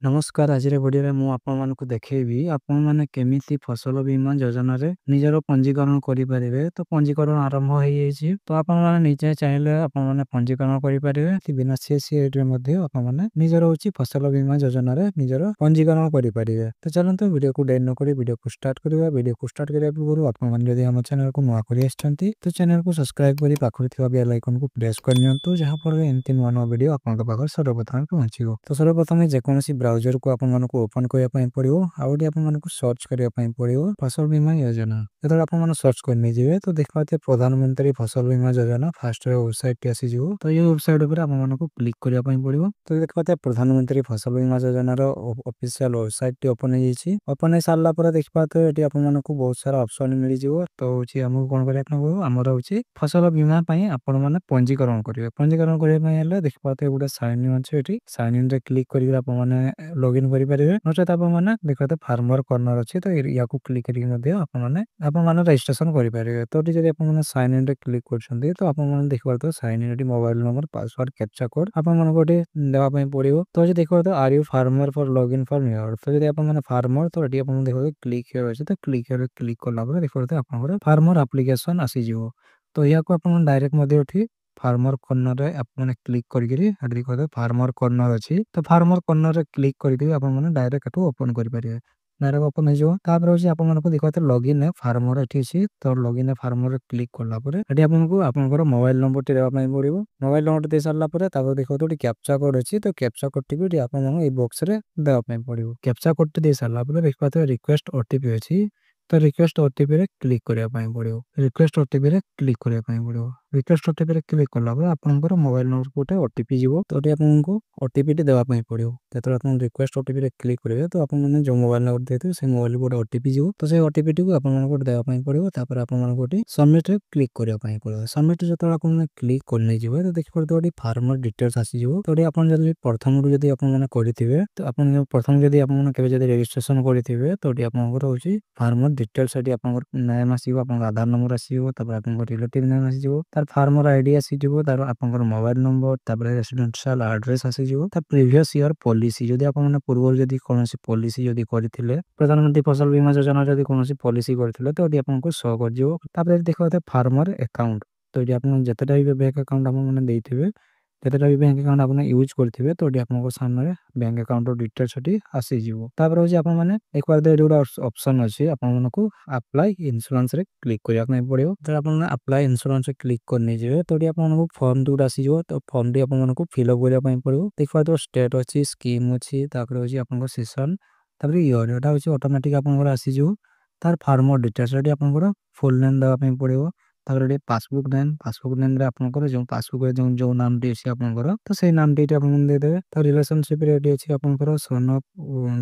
नमस्कार आज भिडियो मु आपण मानक देखेबी आपण माने केमिति फसल बीमा योजना रे निजरो पंजीकरण करि परिबे। तो पंजीकरण आरंभ हो जाइए तो आपण माने निजे चाहिले आपण माने पंजीकरण करि परिबे कि बिना सीसीए रे मध्ये आपण माने निजरो होची फसल बीमा योजना रे निजरो पंजीकरण करि परिबे। तो चलंतु वीडियो को डेट न करी वीडियो को स्टार्ट करिबा। वीडियो को स्टार्ट करिया पूर्व आपण माने यदि हम चैनल को नुआ करि आछंती तो चैनल को सब्सक्राइब करी पाखरि थिबा बेल आइकन को प्रेस कर नियंतु जहां पर एंती नुआ नुआ वीडियो आपण पाखर सर्वप्रथम पहुंचीबो। तो सर्वप्रथम जेकोसी ब्राउजर को आपण मानको ओपन करिया पई पड़िबो आउडी आपण मानको सर्च करिया पई पड़िबो फसल बीमा योजना। जतरा आपण माने सर्च करनी जिवे तो देखबाते प्रधानमंत्री फसल बीमा योजना फास्ट वेबसाइट टी आसी जिवो। तो ये वेबसाइट ऊपर आपण मानको क्लिक करिया पई पड़िबो। तो देखबाते प्रधानमंत्री फसल बीमा योजना रो ऑफिशियल वेबसाइट टी ओपन हो जाईछि। ओपन हो सारला पर देखबाते एटी आपण मानको बहुत सारा ऑप्शन मिलि जिवो। तो होछि हमहु कोन करिया पड़िबो हमर होछि फसल बीमा पई आपण माने पंजीकरण करिवे। पंजीकरण करिया पई हेले देखबाते गुडा साइन इन अछि एटी साइन इन रे क्लिक करिवे आपण माने लॉगिन करि परिबे। नचेत आपण माने देखबाते फार्मर कॉर्नर अछि तो या को क्लिक करि मध्ये आपण माने रजिस्ट्रेशन करि परिबे। तो जदि आपण माने साइन इन रे क्लिक करछन्ती तो आपण माने देखबाते साइन इन रे mobile number password captcha code आपण माने गोटे देबा पई पड़िबो। तो जे देखबाते are you farmer for login for new. तो जदि आपण माने फार्मर तो एटी आपण देखबाते क्लिक हियर अछि तो क्लिक हियर क्लिक करला पर देखबाते आपण फार्मर एप्लीकेशन आसी जिवो। तो या को आपण डायरेक्ट मध्ये उठी फार्मर कॉर्नर रे आपण क्लिक करिगिरी एडी कहते फार्मर कॉर्नर अछि। तो फार्मर कॉर्नर रे क्लिक करिदिबे आपण माने डायरेक्ट एटू ओपन करि परिबे। डायरेक्ट ओपन हो जिवो तापर होछि आपण मानको देखबाते लॉगिन है फार्मर एठी अछि। तो लॉगिन है फार्मर रे क्लिक करला पर एठी आपनको आपनकर मोबाइल नंबर टी देबा पई पड़िबो। मोबाइल नंबर दे सारला पर तापर देखबाते ओटी कैप्चा कोड अछि। तो कैप्चा कोड टी भी आपण माने ए बॉक्स रे देबा पई पड़िबो। कैप्चा कोड टी दे सारला पर देखबाते रिक्वेस्ट ओटीपी अछि। तो रिक्वेस्ट ओटीपी रे क्लिक करिया पई पड़िबो। रिक्वेस्ट ओटीपी रे क्लिक करिया पई पड़िबो। रिक्वेस्ट ओटीपी रे क्लिक करला पर आपनकर मोबाइल नंबर को ओटे ओटीपी जिवो। तो ओटी आपनको ओटीपी टी देबा पई पड़िबो। जेतरा आपण रिक्वेस्ट ओटीपी रे क्लिक करिवे तो आपण माने जो मोबाइल नंबर देथिबे से मोबाइल को ओटीपी जिवो। तो से ओटीपी टी को आपण मानको देबा पई पड़िबो। तापर आपण मानको ओटी सबमिट रे क्लिक करिया पई पड़िबो। सबमिट जेतरा आपण माने क्लिक करने जिवो तो देखि पड़तो ओटी फार्मर डिटेल्स आसी जिवो। तो ओटी आपण जदि प्रथम रु जदि आपण माने करिथिबे तो आपण प्रथम जदि आपण माने केबे जदि रजिस्ट्रेशन करिथिबे तो ओटी आपनकर होची फार्मर डिटेल्स एटी आपनकर नाम आसीबो आपनकर आधार नंबर आसीबो तापर आपनकर रिलेटिव नाम आसीबो तार फार्मर आईडी आसीजिवो तार आपनकर मोबाइल नंबर तापर रेसिडेंशियल एड्रेस आसीजिवो ता प्रीवियस ईयर पॉलिसी जदि आपण माने पूर्व जदि कोनोसी पॉलिसी जदि करिथिले प्रधानमंत्री फसल बीमा योजना जदि कोनोसी पॉलिसी करिथिले तो ओटी आपनको शो करजिवो। तापर देखबाते फार्मर अकाउंट तो एटी आपण जतेटा भी बैंक अकाउंट आपण माने देइथिबे जतेटा भी बैंक अकाउंट आपण यूज करथिबे तो एटी आपनको सामने बैंक अकाउंट डिटेल्स एटी आसीजिवो। तापर होची आपण माने एक बार दे एडुडा ऑप्शन अछि आपण मानको अप्लाई इंश्योरेंस रे क्लिक करिया नै पड़ियो। तो आपण अप्लाई इंश्योरेंस रे क्लिक करनी जेबे तो एटी आपण मानको फॉर्म दुडा आसीजिवो। तो फॉर्म टी आपण मानको फिल अप करिया पई पड़ियो। देखबा तो स्टेट अछि स्कीम अछि तापर होची आपनको सेशन तापर ईयर एटा होची ऑटोमेटिक आपनकर आसीजिवो। तार फार्मर डिटेल्स एटी आपनकर फुल नेम देबा पई पड़ियो। तापर एटी पासबुक नेम रे आपनकर जो पासबुक रे जो नाम टी अछि आपनकर तो सेही नाम टी आपण मन दे देबे। तो रिलेशनशिप रे एटी अछि आपनकर son of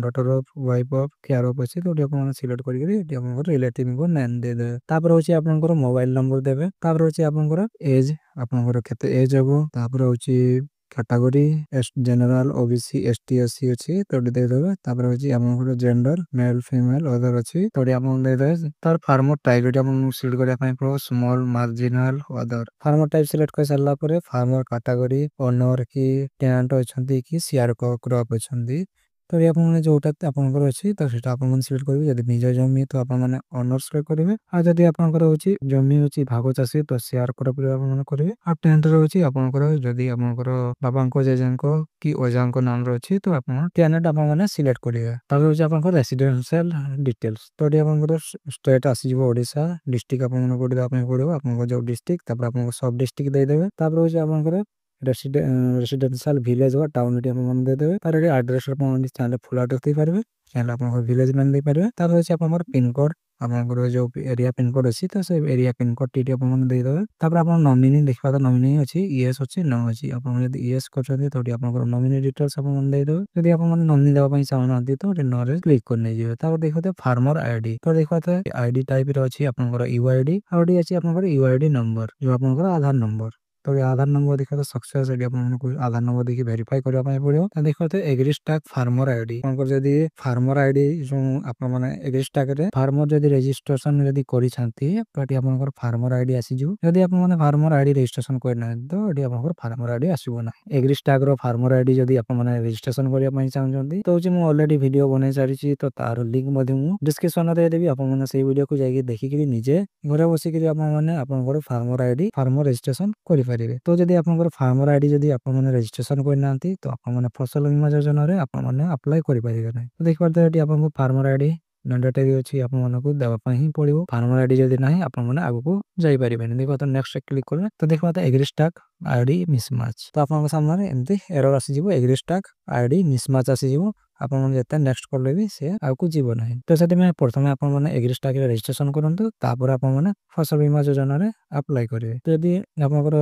daughter of wife of care of अछि। तो एटी आपण मन सिलेक्ट करिकरी एटी आपनकर रिलेटिव को नेम दे देबे। तापर होची आपनकर मोबाइल नंबर देबे। तापर होची आपनकर एज आपनकर केते एज हबो तापर होची category S general OBC ST SC अछि तो दे देबे। तापर होची आपनकर जेंडर मेल फीमेल अदर अछि तो आपण दे देबे। तार फार्मर टाइप एटी आपण सिलेक्ट करिया पई पड़ो small marginal other farmer type select कर सारला परे फार्मर कैटेगरी ओनर की टेनेंट अछंती की शेयर क्रॉप अछंती तो ये आपण जोटा आपनकर अछि तो सेटा आपण मन सिलेक्ट करिवे। यदि निज जमी तो आपण माने ओनर सिलेक्ट करिवे आ जदि आपनकर होची जमी होची भागो चासी तो शेयर क्रॉप रे आपण माने करिवे। आ टेनेंट रे होची आपनकर जदि आपनकर बाबांको जेजेंको की ओजांको नाम रे अछि तो आपण टेनेंट आपण माने सिलेक्ट करिवे। तापर होची आपनकर रेसिडेंशियल डिटेल्स तो एटी आपनकर स्टेट आसीजिवो ओडिसा डिस्ट्रिक्ट आपण माने कोड देबा पई पड़िबो। आपनकर जो डिस्ट्रिक्ट तापर आपनकर सब डिस्ट्रिक्ट दे देबे। तापर होची आपनकर रेसिडेंशियल विलेज वा टाउन एटी आपण दे देबे। तार एटी एड्रेस आपण चाहे फुल एड्रेस दे पारबे चाहे आपण विलेज नेम दे पारबे। तापर होची आपनकर पिन कोड आपनकर जो एरिया पिन कोड अछि तो से एरिया पिन कोड टी आपण दे देबे। तापर आपण नॉमिनी देखबा तो नॉमिनी अछि यस अछि नो अछि आपण यदि यस करछथि तो आपनकर नॉमिनी डिटेल्स आपण दे देबे। यदि आपण नॉमिनी देबा पई चाहनाथि तो नो रे क्लिक करने जिवे। तापर देखते फार्मर आईडी तो देखते आईडी टाइप रे अछि आपनकर यूआईडी आईडी अछि आपनकर यूआईडी नंबर जो आपनकर आधार नंबर तो ये आधार नंबर देखा सक्सेस एडी आपको आधार नंबर देखि वेरीफाई करबा पई पड़ियो त देखते एग्रीस्टाक फार्मर आईडी आपनकर जदी फार्मर आईडी जो आपन माने एग्रीस्टाक रे फार्मर जदी रजिस्ट्रेशन जदी करि छांती तो एटी आपनकर फार्मर आईडी आसी जो जदी आपन माने फार्मर आईडी रजिस्ट्रेशन करना तो एटी आपनकर फार्मर आईडी आसीबो ना एग्रीस्टाक रो फार्मर आईडी जदी आपन माने रजिस्ट्रेशन करिया पई चाहउछंती तो जे मु ऑलरेडी वीडियो बनै सारिछि तो तार लिंक मध्ये मु डिस्क्रिप्शन रे देबी आपन माने सेही वीडियो को जाई देखि कि निजे घरे बसी कि आपन माने आपनकर फार्मर आईडी फार्मर रजिस्ट्रेशन करि परिबे तो जदी आपनकर फार्मर आईडी जदी आपन माने रजिस्ट्रेशन करनांती तो आपन माने फसल बीमा योजना रे आपन माने अप्लाई करि परिबे नै तो देख पारते एटी आपन फार्मर आईडी मैंडेटरी अछि आपन मानकु देबा पई ही पड़िबो फार्मर आईडी जदी नाही आपन माने आगु को जाई परिबे नै देखो तो नेक्स्ट क्लिक करबे तो देखो तो एग्रीस्टाक आईडी मिसमैच तो आपन सामने रे एम्ति एरर आसी जिवो एग्रीस्टाक आईडी मिसमैच आसी जिवो आपन माने जते नेक्स्ट करले भी से आगु जीवो नाही तो सेति में प्रथमे आपन माने एग्रीस्टाक रे रजिस्ट्रेशन करंतु तापर आपन माने फसल बीमा योजना रे अप्लाई करिवे तो यदि आपनकर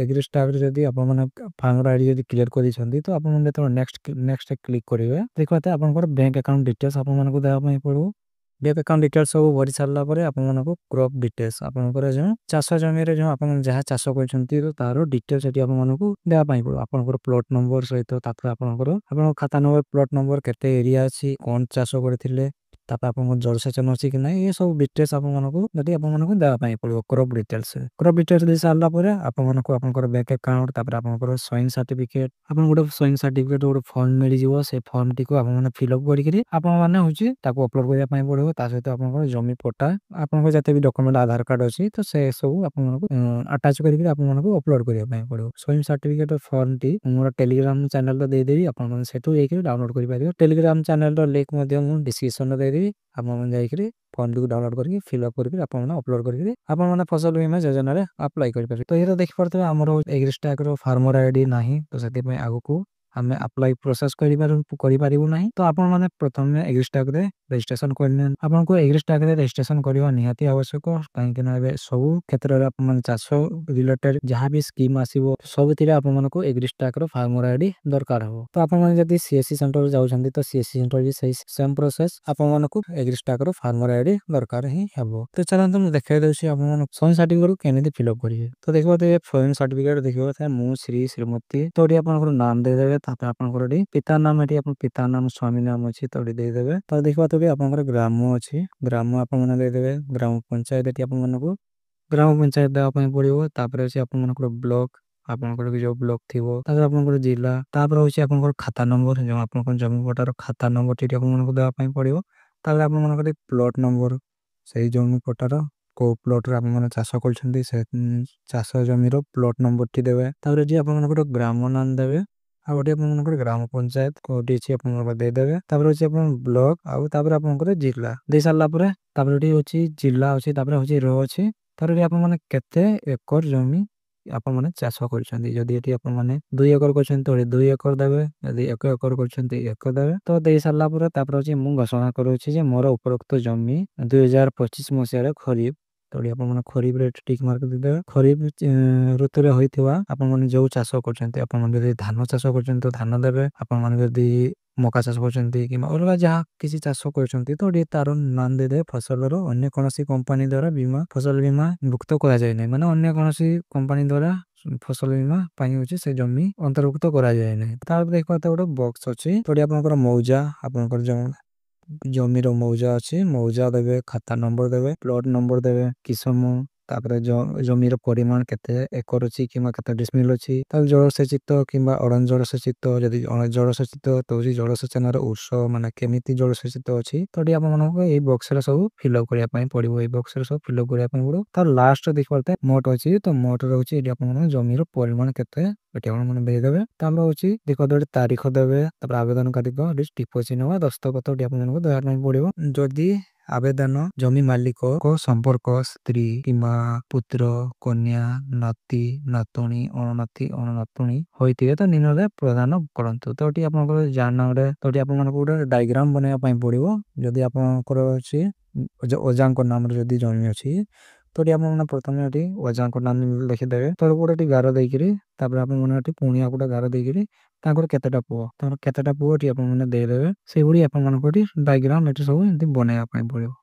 एग्रीस्टाक रे जदी आपन माने फार्मर आईडी जदी क्लियर करि छंती तो आपन माने तो नेक्स्ट क्लिक करिवे देखो तो आपनकर बैंक अकाउंट डिटेल्स आपन मानकु देबा पई पड़ो बैंक अकाउंट डिटेल्स सब भरि सारला परे आपन मानको क्रॉप डिटेल्स आपनकर जो चाष जमी रे जो आपन जहा चाष करछंती तो तारो डिटेल्स एटी आपन मानको देबा पई पड़ो आपनकर प्लॉट नंबर सहित तापर आपनकर आपन खाता नंबर प्लॉट नंबर केते एरिया अछि कोन चाष करथिले तापर आपन जलसेचन अछि कि नै ये सब डिटेल्स आपन मानको जदी आपन मानको देबा पई पड़ो क्रॉप डिटेल्स दे सारला परे आपन मानको आपनकर बैंक अकाउंट तापर आपनकर सोइंग सर्टिफिकेट आपन गोटे सोइंग सर्टिफिकेट गोटे फॉर्म मिलि जिवो से फॉर्म टी को आपन माने फिल अप करि कि आपन माने होची ताको अपलोड करिया पई पड़ो ता सहित आपनकर जमी पट्टा आपनकर जते भी डॉक्यूमेंट आधार कार्ड अछि तो से सब आपन मानको अटैच करि कि आपन मानको अपलोड करिया पई पड़ो सोइंग सर्टिफिकेट फॉर्म टी मोर टेलीग्राम चैनल रो दे देबी आपन माने सेटु एके डाउनलोड करि पारियो टेलीग्राम चैनल रो लिंक मध्ये मु डिस्क्रिप्शन रो दे देबी आपन माने जाई कि फॉर्म टी को डाउनलोड करके फिल अप करके आपन माने अपलोड करके आपन माने फसल बीमा योजना रे अप्लाई करि पारियो तो एरा देखि परते हमरो एग्रीस्टाक रो फार्मर आईडी नाही तो सेति पई आगु को हमें अप्लाई प्रोसेस करि पारिबो नाही तो आपन माने प्रथमे एग्रीस्टाक रे रजिस्ट्रेशन करने आपन को एग्रीस्टाक रे रजिस्ट्रेशन करबा निहाती आवश्यक काहे कि ना बे सब क्षेत्र रे आपन माने चाष रिलेटेड जहां भी स्कीम आसीबो सब तिरे आपन माने को एग्रीस्टाक रो फार्मर आईडी दरकार हो तो आपन माने जदी सीएससी सेंटर जाउ छंती तो सीएससी सेंटर भी सही सेम प्रोसेस आपन माने को एग्रीस्टाक रो फार्मर आईडी दरकार ही हेबो तो चलन हम देखाइ देछि आपन माने सोन सर्टिफिकेट केनेदी फिल अप करिवे तो देखबो तो फोन सर्टिफिकेट देखबो था मु श्री श्रीमती तो एटी आपन को नाम दे देबे तापर आपन को पिता नाम एटी आपन पिता नाम स्वामी नाम अछि तो दे देबे तो देखबो तो आपन ग्राम अछि ग्राम आपन माने दे देबे ग्राम पंचायत एटी आपन माने को ग्राम पंचायत देबा पई पड़िबो तापर अछि आपन माने को ब्लॉक आपन जो ब्लॉक थिबो तापर आपन जिला तापर होछि आपन खाता नंबर जो आपन जमी पटार खाता नंबर टी आपन माने को देबा पई पड़िबो तापर आपन माने प्लॉट नंबर सही जमी पटार को प्लॉट रे आपन माने चाष करछंती से चाष जमी रो प्लॉट नंबर टी देबे तापर जे आपन माने ग्राम नाम देबे आ ओटी आपन माने ग्राम पंचायत कोटी छि आपन माने दे देबे तापर होछि आपन ब्लॉक आ तापर आपन जिला दे सारला परे तापर ओटी होछि जिला होछि तापर होछि रो होछि तापर आपन माने केते एकर जमी आपन माने चाष करछंती जदी एटी आपन माने 2 एकर करछंती तो 2 एकर देबे यदि 1 एकर करछंती 1 देबे तो दे सारला परे तापर होछि मु घोषणा करूछि जे मोर उपरोक्त जमी 2025 मसिया रे खरीफ तोडी आपन माने खरीफ रे टिक मार्क दे देबे खरीफ ऋतु रे होइथिबा आपन माने जो चाष करछंती आपन माने जदी धान चाष करछंती तो धान देबे आपन माने जदी मका चाष करछंती कि अलगा जहा किसी चाष करछंती तो तारो नाम दे दे फसल रो अन्य कोनोसी कंपनी द्वारा बीमा फसल बीमा भुक्त करा जाय नै माने अन्य कोनोसी कंपनी द्वारा फसल बीमा पाई होची से जमी अंतर्भुक्त करा जाय नै तार देखो त गोटे बॉक्स अछि तोडी आपनकर मौजा आपनकर जमी रो मौजा अछि मौजा देबे खाता नंबर देबे प्लॉट नंबर देबे किसम तापर जमी रो परिमाण केते एकर अछि किमा केते डिसमिल अछि ताल जल सेचित किबा अरन जल सेचित जदी जल सेचित तो जी जल सेचन रो उत्स माने केमिति जल सेचित अछि तोडी आपन मानको ए बॉक्स रे सब फिल अप करिया पई पड़िबो ए बॉक्स रे सब फिल अप करिया पई पड़ो तार लास्ट देख परते मोट अछि तो मोट रहउछि एडी आपन माने जमी रो परिमाण केते एटी आपन माने दे देबे ताल होछि देखो दोडी तारीख देबे तापर आवेदन तारीख टिपो चिन्ह दस्तखत एटी आपन मानको देबा पई पड़िबो जदी आवेदन जमी मालिक को संपर्क स्त्री किमा पुत्र कन्या नाती नातुणी अणनाती अणनातुणी होइतिबे तो निनरे प्रदान करंतु तोटी आपनकर जानरे तोटी आपन मानको गोटे डायग्राम बनेया पई पड़िबो जदी आपनकर अछि ओजांक नाम रे जदी जमी अछि तोटी आपन माने प्रथमे एटी ओजांक नाम लिखि देबे तोर गोटे गारो देइकरी तापर आपन माने एटी पुनिया गोटे गारो देइकरी ताकर केतेटा पुओ तोर केतेटा पुओ एटी आपन माने दे देबे सेही बुडी आपन मानको एटी डायग्राम एटी सब एंती बनेया पई पड़िबो।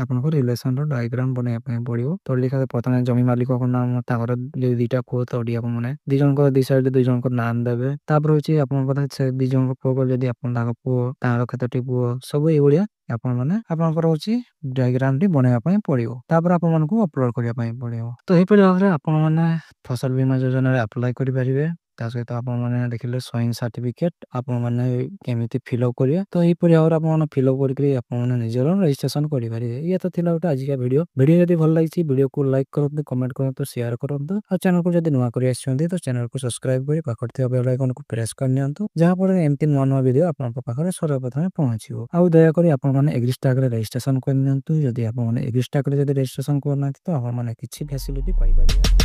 ଆପଣଙ୍କୁ ରିଲେସନର ଡାଇଗ୍ରାମ ବନେଇବା ପାଇଁ ପଡିବ। ତ ଲେଖା ପ୍ରଥମେ ଜମି ମାଲିକଙ୍କ ନାମ, ତାଙ୍କର ଯଦି ଦିଟା ପୁଅ ତ ଏଠି ଆପଣମାନେ ଦି ଜଣଙ୍କ ଦି ସାଇଡରେ ଦୁଇ ଜଣଙ୍କ ନାମ ଦେବେ। ତାପରେ ହଉଛି ଆପଣଙ୍କର ସେ ଦି ଜଣଙ୍କ ପୁଅ ଯଦି ଆପଣ ତାଙ୍କ ପୁଅ, ତାଙ୍କର କେତୋଟି ପୁଅ, ସବୁ ଏଇଭଳିଆ ଆପଣମାନେ ଆପଣଙ୍କର ହଉଛି ଡାଇଗ୍ରାମଟି ବନେଇବା ପାଇଁ ପଡିବ। ତାପରେ ଆପଣମାନଙ୍କୁ ଅପଲୋଡ କରିବା ପାଇଁ ପଡିବ। ତ ଏହିପରି ଭାବରେ ଆପଣମାନେ ଫସଲ ବୀମା ଯୋଜନାରେ ଆପ୍ଲାଏ କରିପାରିବେ। ତା ସହିତ ଆପଣମାନେ ଦେଖିଲେ ସୋଇଂ ସାର୍ଟିଫିକେଟ ଆପଣମାନେ କେମିତି ଫିଲ୍ଅପ୍ କରିବେ। ତ ଏହିପରି ଭାବରେ ଆପଣମାନେ ଫିଲ୍ଅପ୍ କରିକି ଆପଣମାନେ ନିଜର ରେଜିଷ୍ଟ୍ରେସନ କରିପାରିବେ। ଇଏ ତ ଥିଲା ଗୋଟେ ଆଜିକା ଭିଡ଼ିଓ। ଭିଡ଼ିଓ ଯଦି ଭଲ ଲାଗିଛି ଭିଡ଼ିଓକୁ ଲାଇକ୍ କରନ୍ତୁ, କମେଣ୍ଟ କରନ୍ତୁ, ସେୟାର କରନ୍ତୁ। ଆଉ ଚ୍ୟାନେଲକୁ ଯଦି ନୂଆ କରି ଆସିଛନ୍ତି ତ ଚ୍ୟାନେଲକୁ ସବସ୍କ୍ରାଇବ କରି ପାଖରେ ଥିବା ବେଲ୍ ଆଇକନକୁ ପ୍ରେସ୍ କରିନିଅନ୍ତୁ। ଯାହାଫଳରେ ଏମିତି ନୂଆ ନୂଆ ଭିଡ଼ିଓ ଆପଣଙ୍କ ପାଖରେ ସର୍ବପ୍ରଥମେ ପହଞ୍ଚିବ। ଆଉ ଦୟାକରି ଆପଣମାନେ ଏଗ୍ରିଷ୍ଟାକରେ ରେଜିଷ୍ଟ୍ରେସନ କରିନିଅନ୍ତୁ। ଯଦି ଆପଣମାନେ ଏଗ୍ରିଷ୍ଟାକରେ ଯଦି ରେଜିଷ୍ଟ୍ରେସନ କରୁନାହାନ୍ତି ତ ଆପଣମାନେ କିଛି ଫ୍ୟାସିଲିଟି ପାଇପାରିବେ।